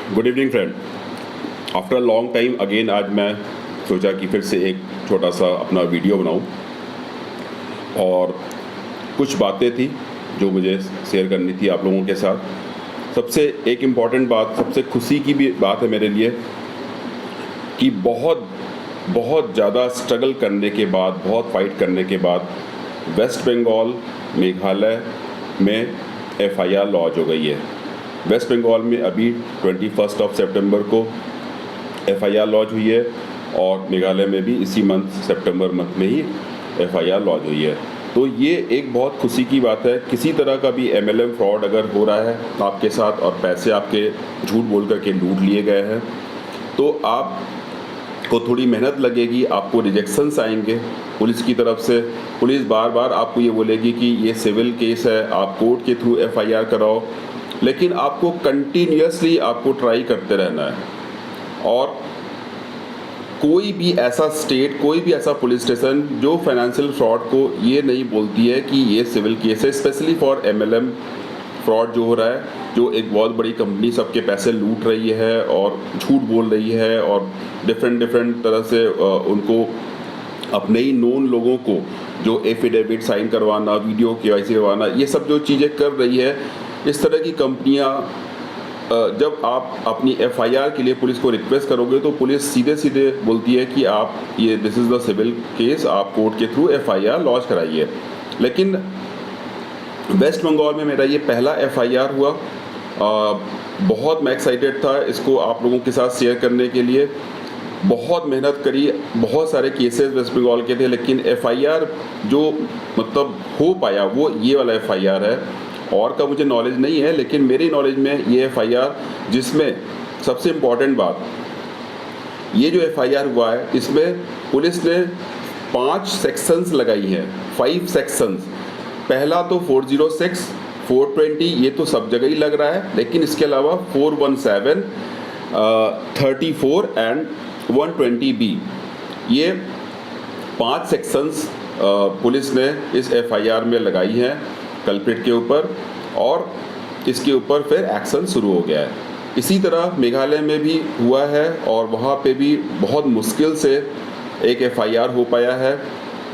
Good evening friend. After a long time again आज मैं सोचा कि फिर से एक छोटा सा अपना वीडियो बनाऊं और कुछ बातें थी जो मुझे शेयर करनी थी आप लोगों के साथ। सबसे एक इम्पॉर्टेंट बात, सबसे खुशी की भी बात है मेरे लिए कि बहुत बहुत ज़्यादा स्ट्रगल करने के बाद, बहुत फाइट करने के बाद वेस्ट बंगाल मेघालय में एफआईआर लॉन्च हो गई है। वेस्ट बंगाल में अभी 21 सितंबर को एफआईआर लॉन्च हुई है और मेघालय में भी इसी मंथ सितंबर मंथ में ही एफआईआर लॉन्च हुई है। तो ये एक बहुत खुशी की बात है। किसी तरह का भी एमएलएम फ्रॉड अगर हो रहा है आपके साथ और पैसे आपके झूठ बोल करके लूट लिए गए हैं तो आपको थोड़ी मेहनत लगेगी, आपको रिजेक्शंस आएंगे पुलिस की तरफ से। पुलिस बार बार आपको ये बोलेगी कि ये सिविल केस है, आप कोर्ट के थ्रू एफआईआर कराओ, लेकिन आपको कंटिन्यूसली आपको ट्राई करते रहना है। और कोई भी ऐसा स्टेट, कोई भी ऐसा पुलिस स्टेशन जो फाइनेंशियल फ्रॉड को ये नहीं बोलती है कि ये सिविल केस है, स्पेशली फॉर एमएलएम फ्रॉड जो हो रहा है, जो एक बहुत बड़ी कंपनी सबके पैसे लूट रही है और झूठ बोल रही है और डिफरेंट तरह से उनको अपने ही नोन लोगों को जो एफिडेविट साइन करवाना, वीडियो केवाईसी करवाना, ये सब जो चीज़ें कर रही है। इस तरह की कंपनियां जब आप अपनी एफआईआर के लिए पुलिस को रिक्वेस्ट करोगे तो पुलिस सीधे सीधे बोलती है कि आप ये this is the civil case, आप कोर्ट के थ्रू एफआईआर लॉन्च कराइए। लेकिन वेस्ट बंगाल में मेरा ये पहला एफआईआर हुआ। बहुत मैं एक्साइटेड था इसको आप लोगों के साथ शेयर करने के लिए। बहुत मेहनत करी, बहुत सारे केसेस वेस्ट बंगाल के थे, लेकिन एफआईआर जो मतलब हो पाया वो ये वाला एफआईआर है। और का मुझे नॉलेज नहीं है, लेकिन मेरी नॉलेज में ये एफआईआर, जिसमें सबसे इम्पॉर्टेंट बात, ये जो एफआईआर हुआ है इसमें पुलिस ने 5 सेक्शंस लगाई हैं, 5 सेक्शंस। पहला तो 406, 420 ये तो सब जगह ही लग रहा है, लेकिन इसके अलावा 417, 34 एंड 120B, ये 5 सेक्शंस पुलिस ने इस एफआईआर में लगाई हैं कल्प्रिट के ऊपर, और इसके ऊपर फिर एक्शन शुरू हो गया है। इसी तरह मेघालय में भी हुआ है और वहाँ पे भी बहुत मुश्किल से एक एफआईआर हो पाया है।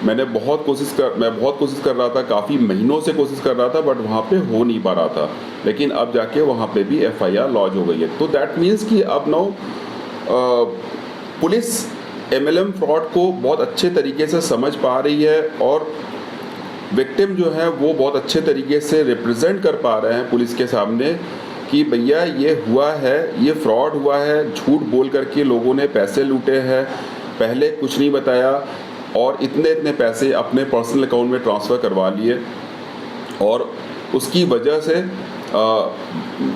मैं बहुत कोशिश कर रहा था, काफ़ी महीनों से कोशिश कर रहा था, बट वहाँ पे हो नहीं पा रहा था। लेकिन अब जाके वहाँ पे भी एफआईआर लॉन्च हो गई है। तो दैट मीन्स कि अब नो पुलिस एमएलएम फ्रॉड को बहुत अच्छे तरीके से समझ पा रही है और विक्टिम जो है वो बहुत अच्छे तरीके से रिप्रेजेंट कर पा रहे हैं पुलिस के सामने कि भैया ये हुआ है, ये फ्रॉड हुआ है, झूठ बोल करके लोगों ने पैसे लूटे हैं, पहले कुछ नहीं बताया और इतने पैसे अपने पर्सनल अकाउंट में ट्रांसफ़र करवा लिए। और उसकी वजह से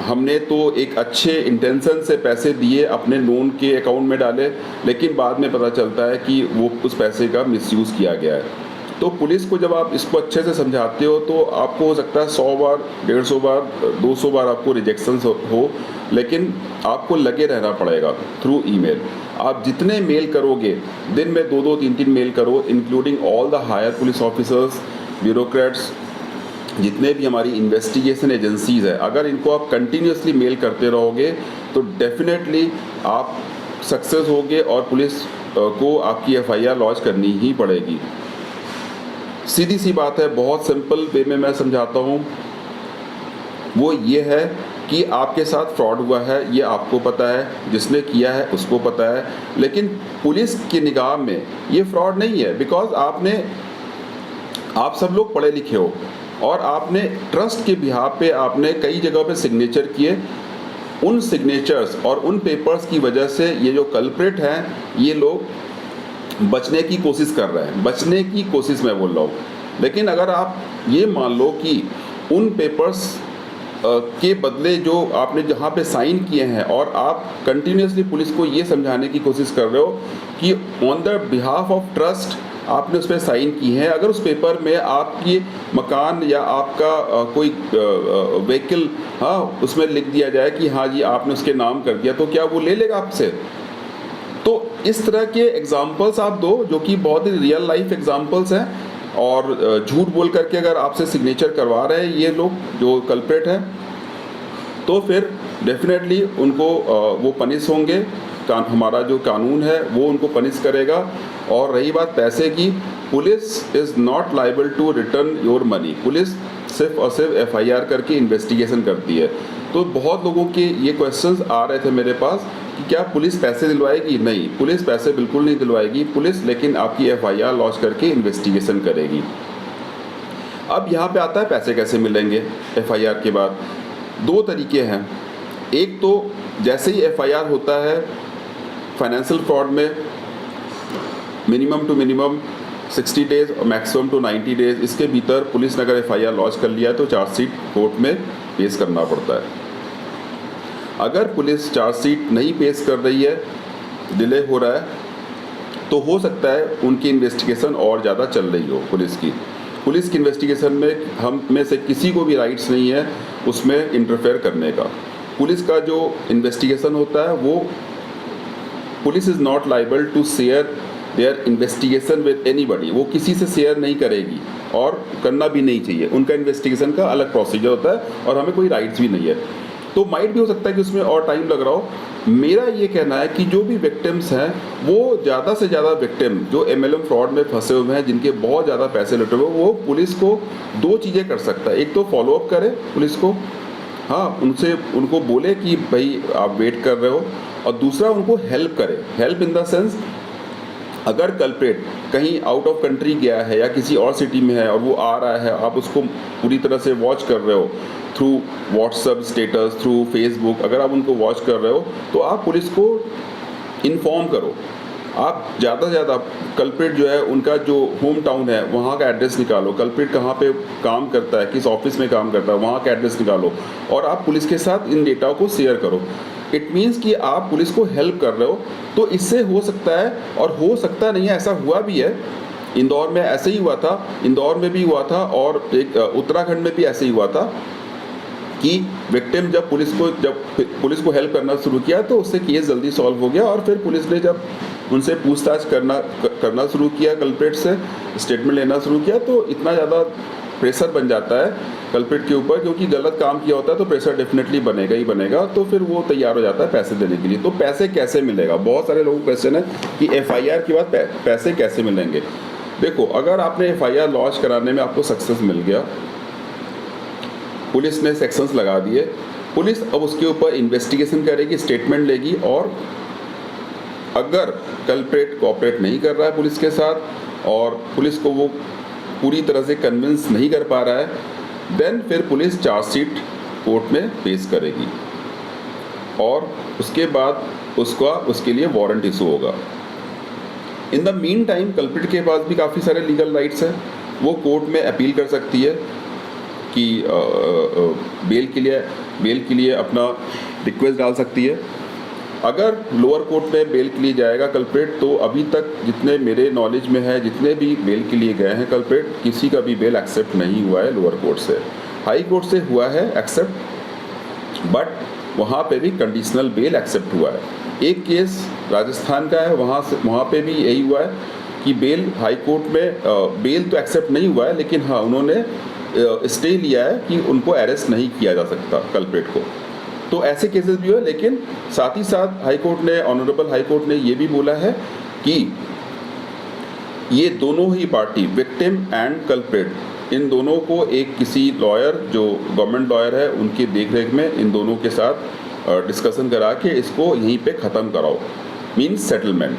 हमने तो एक अच्छे इंटेंशन से पैसे दिए, अपने नोन के अकाउंट में डाले, लेकिन बाद में पता चलता है कि वो उस पैसे का मिसयूज़ किया गया है। तो पुलिस को जब आप इसको अच्छे से समझाते हो तो आपको हो सकता है 100 बार, 150 बार, 200 बार आपको रिजेक्शन हो, लेकिन आपको लगे रहना पड़ेगा थ्रू ईमेल। आप जितने मेल करोगे, दिन में 2-2, 3-3 मेल करो, including all the higher police officers, bureaucrats, जितने भी हमारी इन्वेस्टिगेशन एजेंसीज़ है, अगर इनको आप कंटिन्यूसली मेल करते रहोगे तो डेफिनेटली आप सक्सेस होगे और पुलिस को आपकी एफआईआर लॉन्च करनी ही पड़ेगी। सीधी सी बात है, बहुत सिंपल वे में मैं समझाता हूँ। वो ये है कि आपके साथ फ्रॉड हुआ है, ये आपको पता है, जिसने किया है उसको पता है, लेकिन पुलिस की निगाह में ये फ्रॉड नहीं है। बिकॉज आप सब लोग पढ़े लिखे हो और आपने ट्रस्ट के बिहाफ पे आपने कई जगह पे सिग्नेचर किए। उन सिग्नेचर्स और उन पेपर्स की वजह से ये जो कल्प्रिट हैं, ये लोग बचने की कोशिश कर रहे हैं, बचने की कोशिश मैं बोल रहा हूँ। लेकिन अगर आप ये मान लो कि उन पेपर्स के बदले जो आपने जहाँ पे साइन किए हैं और आप कंटिन्यूसली पुलिस को ये समझाने की कोशिश कर रहे हो कि on the behalf of trust आपने उस पर साइन की है, अगर उस पेपर में आपकी मकान या आपका कोई व्हीकल उसमें लिख दिया जाए कि हाँ जी आपने उसके नाम कर दिया, तो क्या वो ले लेगा आपसे? तो इस तरह के एग्जाम्पल्स आप दो जो कि बहुत ही रियल लाइफ एग्जाम्पल्स हैं, और झूठ बोल करके अगर आपसे सिग्नेचर करवा रहे हैं ये लोग जो कल्प्रेट हैं, तो फिर डेफिनेटली उनको वो पनिश होंगे। हमारा जो कानून है वो उनको पनिश करेगा। और रही बात पैसे की, police is not liable to return your money. Police सिर्फ और सिर्फ FIR करके इन्वेस्टिगेशन करती है। तो बहुत लोगों के ये क्वेश्चंस आ रहे थे मेरे पास कि क्या पुलिस पैसे दिलवाएगी? नहीं, पुलिस पैसे बिल्कुल नहीं दिलवाएगी। पुलिस लेकिन आपकी FIR लॉन्च करके इन्वेस्टिगेशन करेगी। अब यहाँ पे आता है पैसे कैसे मिलेंगे FIR के बाद। दो तरीके हैं। एक तो जैसे ही FIR होता है फाइनेंशियल फ्रॉड में, मिनिमम टू मिनिमम 60 डेज़ और मैक्सिमम टू 90 डेज़, इसके भीतर पुलिस ने अगर FIR लॉन्च कर लिया है तो चार्जशीट कोर्ट में पेश करना पड़ता है। अगर पुलिस चार्जशीट नहीं पेश कर रही है, डिले हो रहा है, तो हो सकता है उनकी इन्वेस्टिगेशन और ज़्यादा चल रही हो। पुलिस की इन्वेस्टिगेशन में हम में से किसी को भी राइट्स नहीं है उसमें इंटरफेयर करने का। पुलिस का जो इन्वेस्टिगेशन होता है वो police is not liable to share their investigation with anybody. वो किसी से शेयर नहीं करेगी और करना भी नहीं चाहिए। उनका इन्वेस्टिगेशन का अलग प्रोसीजर होता है और हमें कोई राइट्स भी नहीं है। तो माइट भी हो सकता है कि उसमें और टाइम लग रहा हो। मेरा ये कहना है कि जो भी विक्टिम्स हैं वो ज़्यादा से ज़्यादा विक्टिम जो MLM फ्रॉड में फंसे हुए हैं, जिनके बहुत ज़्यादा पैसे लुटे हुए, वो पुलिस को दो चीज़ें कर सकता है। एक तो फॉलोअप करे पुलिस को, हाँ, उनको बोले कि भाई आप वेट कर रहे हो, और दूसरा उनको हेल्प करे। हेल्प इन द सेंस, अगर कल्प्रेट कहीं आउट ऑफ कंट्री गया है या किसी और सिटी में है और वो आ रहा है, आप उसको पूरी तरह से वॉच कर रहे हो through WhatsApp status, through Facebook, अगर आप उनको वॉच कर रहे हो तो आप पुलिस को इन्फॉर्म करो। आप ज़्यादा से ज़्यादा कल्प्रेट जो है उनका जो होम टाउन है वहाँ का एड्रेस निकालो। कल्प्रेट कहाँ पे काम करता है, किस ऑफिस में काम करता है, वहाँ का एड्रेस निकालो और आप पुलिस के साथ इन डेटा को शेयर करो। इट मीन्स कि आप पुलिस को हेल्प कर रहे हो। तो इससे हो सकता है, और हो सकता नहीं है, ऐसा हुआ भी है। इंदौर में ऐसे ही हुआ था, इंदौर में भी हुआ था और एक उत्तराखंड में भी ऐसे ही हुआ था कि विक्टिम जब पुलिस को हेल्प करना शुरू किया तो उससे केस जल्दी सॉल्व हो गया। और फिर पुलिस ने जब उनसे पूछताछ करना शुरू किया, कल्प्रेट से स्टेटमेंट लेना शुरू किया, तो इतना ज़्यादा प्रेशर बन जाता है कल्प्रेट के ऊपर, क्योंकि गलत काम किया होता है तो प्रेशर डेफिनेटली बनेगा ही बनेगा। तो फिर वो तैयार हो जाता है पैसे देने के लिए। तो पैसे कैसे मिलेगा, बहुत सारे लोगों को क्वेश्चन है कि FIR के बाद पैसे कैसे मिलेंगे। देखो, अगर आपने FIR लॉन्च कराने में आपको सक्सेस मिल गया, पुलिस ने सेक्शंस लगा दिए, पुलिस अब उसके ऊपर इन्वेस्टिगेशन करेगी, स्टेटमेंट लेगी, और अगर कल्प्रेट कोऑपरेट नहीं कर रहा है पुलिस के साथ और पुलिस को वो पूरी तरह से कन्विंस नहीं कर पा रहा है, देन फिर पुलिस चार्जशीट कोर्ट में पेश करेगी और उसके बाद उसके लिए वारंट इशू होगा। In the mean time culprit के पास भी काफ़ी सारे लीगल राइट्स हैं। वो कोर्ट में अपील कर सकती है कि बेल के लिए अपना रिक्वेस्ट डाल सकती है। अगर लोअर कोर्ट में बेल के लिए जाएगा कल्प्रेट, तो अभी तक जितने मेरे नॉलेज में है, जितने भी बेल के लिए गए हैं कल्प्रेट, किसी का भी बेल एक्सेप्ट नहीं हुआ है लोअर कोर्ट से। हाई कोर्ट से हुआ है एक्सेप्ट, बट वहाँ पे भी कंडीशनल बेल एक्सेप्ट हुआ है। एक केस राजस्थान का है, वहाँ पे भी यही हुआ है कि बेल हाई कोर्ट में बेल तो एक्सेप्ट नहीं हुआ है, लेकिन हाँ उन्होंने स्टे लिया है कि उनको अरेस्ट नहीं किया जा सकता कल्प्रेट को। तो ऐसे केसेस भी हुए, लेकिन साथ ही साथ हाई कोर्ट ने, ऑनरेबल हाई कोर्ट ने ये भी बोला है कि ये दोनों ही पार्टी, विक्टिम एंड कल्प्रेट, इन दोनों को एक किसी लॉयर जो गवर्नमेंट लॉयर है उनकी देखरेख में इन दोनों के साथ डिस्कशन करा के इसको यहीं पे ख़त्म कराओ, मीन्स सेटलमेंट।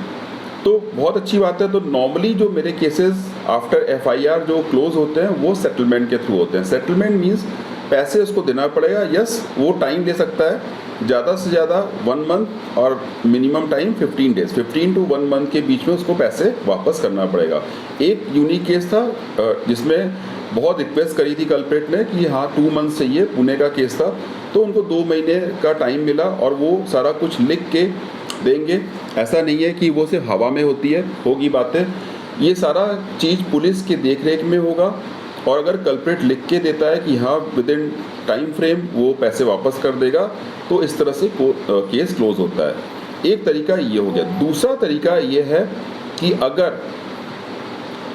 तो बहुत अच्छी बात है। तो नॉर्मली जो मेरे केसेस आफ्टर FIR जो क्लोज होते हैं वो सेटलमेंट के थ्रू होते हैं। सेटलमेंट मीन्स पैसे उसको देना पड़ेगा। यस, वो टाइम ले सकता है, ज़्यादा से ज़्यादा 1 मंथ और minimum time 15 days, 15 to 1 month के बीच में उसको पैसे वापस करना पड़ेगा। एक यूनिक केस था जिसमें बहुत रिक्वेस्ट करी थी कल्प्रेट ने कि हाँ 2 मंथ चाहिए, पुणे का केस था, तो उनको 2 महीने का टाइम मिला और वो सारा कुछ लिख के देंगे। ऐसा नहीं है कि वो सिर्फ हवा में होगी बातें, ये सारा चीज़ पुलिस के देखरेख में होगा। और अगर कल्प्रेट लिख के देता है कि हाँ विद इन टाइम फ्रेम वो पैसे वापस कर देगा, तो इस तरह से केस क्लोज होता है। एक तरीका ये हो गया। दूसरा तरीका ये है कि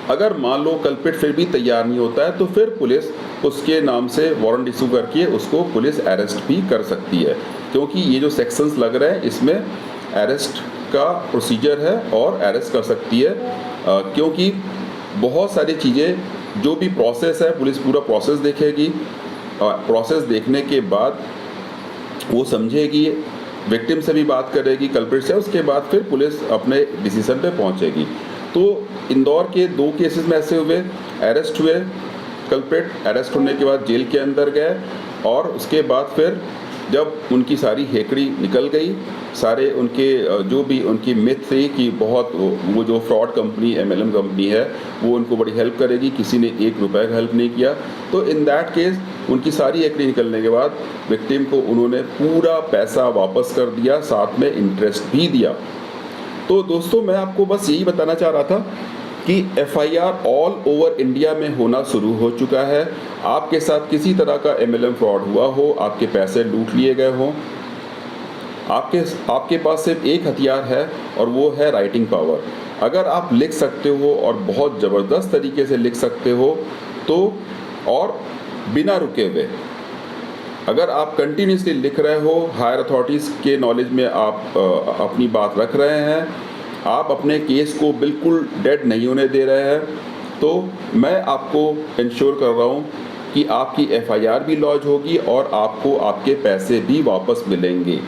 अगर मान लो कल्प्रेट फिर भी तैयार नहीं होता है, तो फिर पुलिस उसके नाम से वारंट इशू करके उसको पुलिस अरेस्ट भी कर सकती है। क्योंकि ये जो सेक्शंस लग रहे हैं इसमें अरेस्ट का प्रोसीजर है और अरेस्ट कर सकती है, क्योंकि बहुत सारी चीज़ें जो भी प्रोसेस है पुलिस पूरा प्रोसेस देखेगी। प्रोसेस देखने के बाद वो समझेगी, विक्टिम से भी बात करेगी, कल्प्रिट से, उसके बाद फिर पुलिस अपने डिसीजन पे पहुंचेगी। तो इंदौर के 2 केसेस में ऐसे हुए, अरेस्ट हुए, कल्प्रिट अरेस्ट होने के बाद जेल के अंदर गए और उसके बाद फिर जब उनकी सारी हेकड़ी निकल गई, सारे उनके जो भी उनकी मिथ थी कि बहुत वो जो फ्रॉड कंपनी MLM कंपनी है वो उनको बड़ी हेल्प करेगी, किसी ने 1 रुपये का हेल्प नहीं किया, तो इन दैट केस उनकी सारी हेकड़ी निकलने के बाद विक्टिम को उन्होंने पूरा पैसा वापस कर दिया, साथ में इंटरेस्ट भी दिया। तो दोस्तों मैं आपको बस यही बताना चाह रहा था कि FIR ऑल ओवर इंडिया में होना शुरू हो चुका है। आपके साथ किसी तरह का MLM फ्रॉड हुआ हो, आपके पैसे लूट लिए गए हों, आपके पास सिर्फ एक हथियार है और वो है राइटिंग पावर। अगर आप लिख सकते हो और बहुत ज़बरदस्त तरीके से लिख सकते हो तो, और बिना रुके हुए, अगर आप कंटिन्यूसली लिख रहे हो, हायर अथॉरिटीज़ के नॉलेज में आप अपनी बात रख रहे हैं, आप अपने केस को बिल्कुल डेड नहीं होने दे रहे हैं, तो मैं आपको इंश्योर कर रहा हूँ कि आपकी FIR भी लॉन्च होगी और आपको आपके पैसे भी वापस मिलेंगे।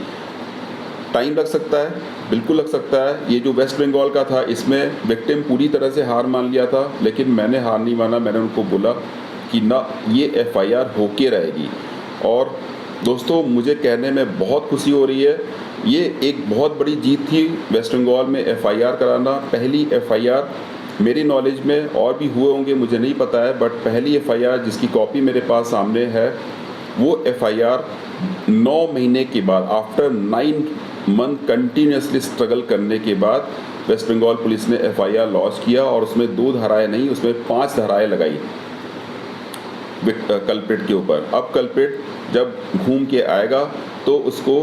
टाइम लग सकता है, बिल्कुल लग सकता है। ये जो वेस्ट बंगाल का था इसमें विक्टिम पूरी तरह से हार मान लिया था, लेकिन मैंने हार नहीं माना। मैंने उनको बोला कि ना, ये FIR होके रहेगी। और दोस्तों मुझे कहने में बहुत खुशी हो रही है, ये एक बहुत बड़ी जीत थी वेस्ट बंगाल में FIR कराना। पहली FIR मेरी नॉलेज में, और भी हुए होंगे मुझे नहीं पता है, बट पहली FIR जिसकी कॉपी मेरे पास सामने है, वो FIR 9 महीने के बाद, आफ्टर 9 मंथ कंटिन्यूसली स्ट्रगल करने के बाद वेस्ट बंगाल पुलिस ने FIR लॉन्च किया और उसमें 2 धाराएं नहीं, उसमें 5 धाराएं लगाई कल्प्रिट के ऊपर। अब कल्प्रिट जब घूम के आएगा तो उसको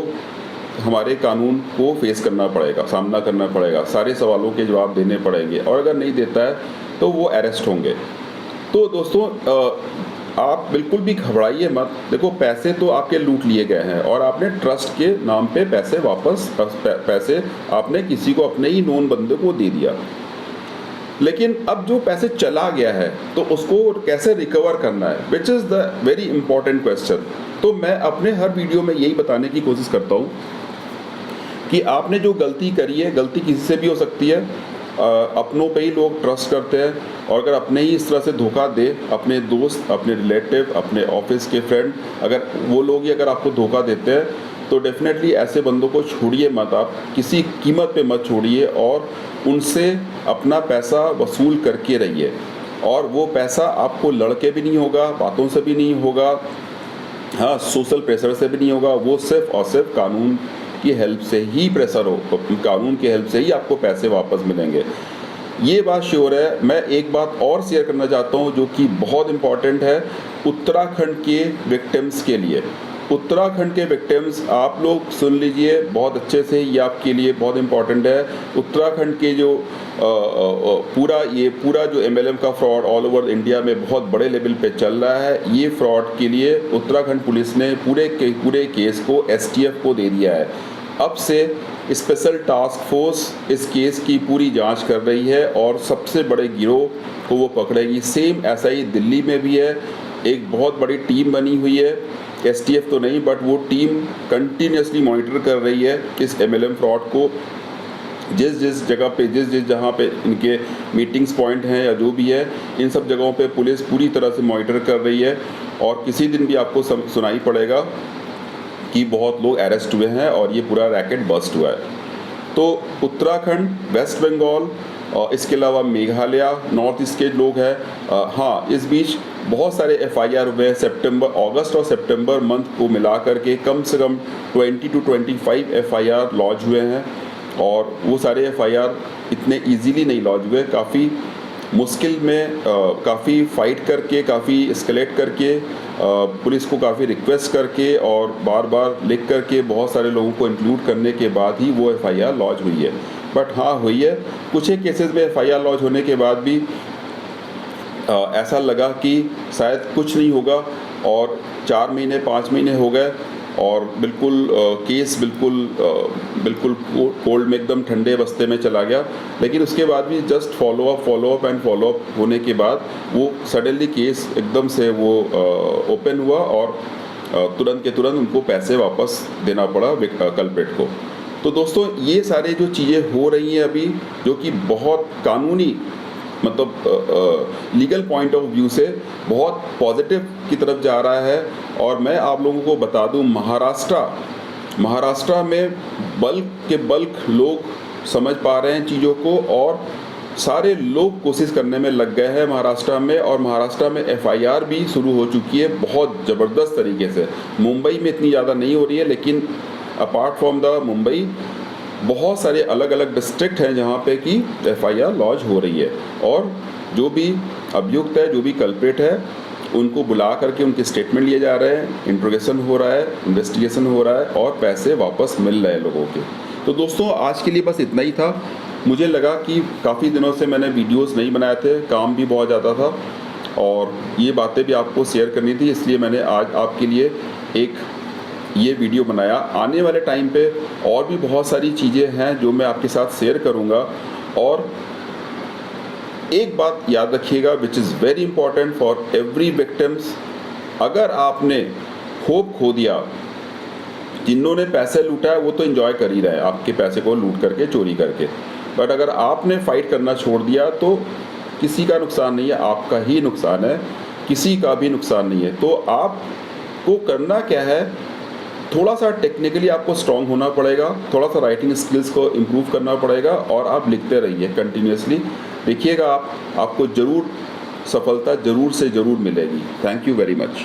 हमारे कानून को फेस करना पड़ेगा, सामना करना पड़ेगा, सारे सवालों के जवाब देने पड़ेंगे, और अगर नहीं देता है तो वो अरेस्ट होंगे। तो दोस्तों आप बिल्कुल भी घबराइए मत। देखो, पैसे तो आपके लूट लिए गए हैं और आपने ट्रस्ट के नाम पे पैसे वापस, पैसे आपने किसी को, अपने ही नोन बंदे को दे दिया। लेकिन अब जो पैसे चला गया है तो उसको कैसे रिकवर करना है, which is the very important question. तो मैं अपने हर वीडियो में यही बताने की कोशिश करता हूँ कि आपने जो गलती करी है, गलती किसी से भी हो सकती है, अपनों पे ही लोग ट्रस्ट करते हैं, और अगर अपने ही इस तरह से धोखा दे, अपने दोस्त, अपने रिलेटिव, अपने ऑफिस के फ्रेंड, अगर वो लोग ही अगर आपको धोखा देते हैं तो डेफिनेटली ऐसे बंदों को छोड़िए मत, आप किसी कीमत पे मत छोड़िए, और उनसे अपना पैसा वसूल करके रहिए। और वो पैसा आपको लड़के भी नहीं होगा, बातों से भी नहीं होगा, हाँ, सोशल प्रेशर से भी नहीं होगा, वो सिर्फ और सिर्फ कानून की हेल्प से ही प्रेशर हो, कानून की हेल्प से ही आपको पैसे वापस मिलेंगे। ये बात श्योर है। मैं एक बात और शेयर करना चाहता हूँ जो कि बहुत इम्पॉर्टेंट है उत्तराखंड के विक्टिम्स के लिए। उत्तराखंड के विक्टिम्स आप लोग सुन लीजिए बहुत अच्छे से, ये आपके लिए बहुत इम्पॉर्टेंट है। उत्तराखंड के जो पूरा जो MLM का फ्रॉड ऑल ओवर इंडिया में बहुत बड़े लेवल पे चल रहा है, ये फ्रॉड के लिए उत्तराखंड पुलिस ने पूरे केस को STF को दे दिया है। अब से स्पेशल टास्क फोर्स इस केस की पूरी जांच कर रही है और सबसे बड़े गिरोह को वो पकड़ेगी। सेम ऐसा ही दिल्ली में भी है, एक बहुत बड़ी टीम बनी हुई है, STF तो नहीं बट वो टीम कंटिन्यूसली मॉनिटर कर रही है इस MLM फ्रॉड को। जिस जगह पे जहाँ पे इनके मीटिंग्स पॉइंट हैं या जो भी है, इन सब जगहों पे पुलिस पूरी तरह से मॉनिटर कर रही है, और किसी दिन भी आपको सुनाई पड़ेगा कि बहुत लोग अरेस्ट हुए हैं और ये पूरा रैकेट बस्ट हुआ है। तो उत्तराखंड, वेस्ट बंगाल और इसके अलावा मेघालय, नॉर्थ ईस्ट के लोग हैं। हाँ, इस बीच बहुत सारे FIR हुए, अगस्त और सितंबर मंथ को मिला करके कम से कम 20 to 25 FIR लॉन्च हुए हैं, और वो सारे FIR इतने इजीली नहीं लॉन्च हुए, काफ़ी मुश्किल में, काफ़ी फाइट करके, काफ़ी एस्केलेट करके, पुलिस को काफ़ी रिक्वेस्ट करके और बार बार लिख करके बहुत सारे लोगों को इंक्लूड करने के बाद ही वो FIR लॉन्च हुई है। बट हाँ, हुई है। कुछ एक केसेस में FIR लॉन्च होने के बाद भी ऐसा लगा कि शायद कुछ नहीं होगा, और 4 महीने 5 महीने हो गए और बिल्कुल केस बिल्कुल कोल्ड में एकदम ठंडे अवस्थे में चला गया। लेकिन उसके बाद भी जस्ट फॉलो अप होने के बाद वो सडनली केस एकदम से वो ओपन हुआ और तुरंत के तुरंत उनको पैसे वापस देना पड़ा कल्प्रिट को। तो दोस्तों ये सारे जो चीज़ें हो रही हैं अभी, जो कि बहुत कानूनी मतलब लीगल पॉइंट ऑफ व्यू से बहुत पॉजिटिव की तरफ जा रहा है। और मैं आप लोगों को बता दूं, महाराष्ट्र में बल्क लोग समझ पा रहे हैं चीज़ों को और सारे लोग कोशिश करने में लग गए हैं महाराष्ट्र में। और महाराष्ट्र में FIR भी शुरू हो चुकी है बहुत ज़बरदस्त तरीके से। मुंबई में इतनी ज़्यादा नहीं हो रही है, लेकिन अपार्ट फ्रॉम द मुंबई बहुत सारे अलग अलग डिस्ट्रिक्ट हैं जहाँ पे कि FIR लॉन्च हो रही है। और जो भी अभियुक्त है, जो भी कल्प्रिट है, उनको बुला करके उनके स्टेटमेंट लिए जा रहे हैं, इंट्रोगेशन हो रहा है, इन्वेस्टिगेशन हो रहा है और पैसे वापस मिल रहे हैं लोगों के। तो दोस्तों आज के लिए बस इतना ही था। मुझे लगा कि काफ़ी दिनों से मैंने वीडियोस नहीं बनाए थे, काम भी बहुत ज़्यादा था और ये बातें भी आपको शेयर करनी थी, इसलिए मैंने आज आपके लिए एक ये वीडियो बनाया। आने वाले टाइम पे और भी बहुत सारी चीज़ें हैं जो मैं आपके साथ शेयर करूँगा। और एक बात याद रखिएगा which is very important for every victims, अगर आपने होप खो दिया, जिन्होंने पैसे लूटा है वो तो एंजॉय कर ही रहे हैं आपके पैसे को लूट करके, चोरी करके, बट अगर आपने फाइट करना छोड़ दिया तो किसी का नुकसान नहीं है, आपका ही नुकसान है, किसी का भी नुकसान नहीं है। तो आपको करना क्या है, थोड़ा सा टेक्निकली आपको स्ट्रॉन्ग होना पड़ेगा, थोड़ा सा राइटिंग स्किल्स को इम्प्रूव करना पड़ेगा और आप लिखते रहिए कंटिन्यूसली। देखिएगा आपको ज़रूर सफलता ज़रूर से ज़रूर मिलेगी। Thank you very much.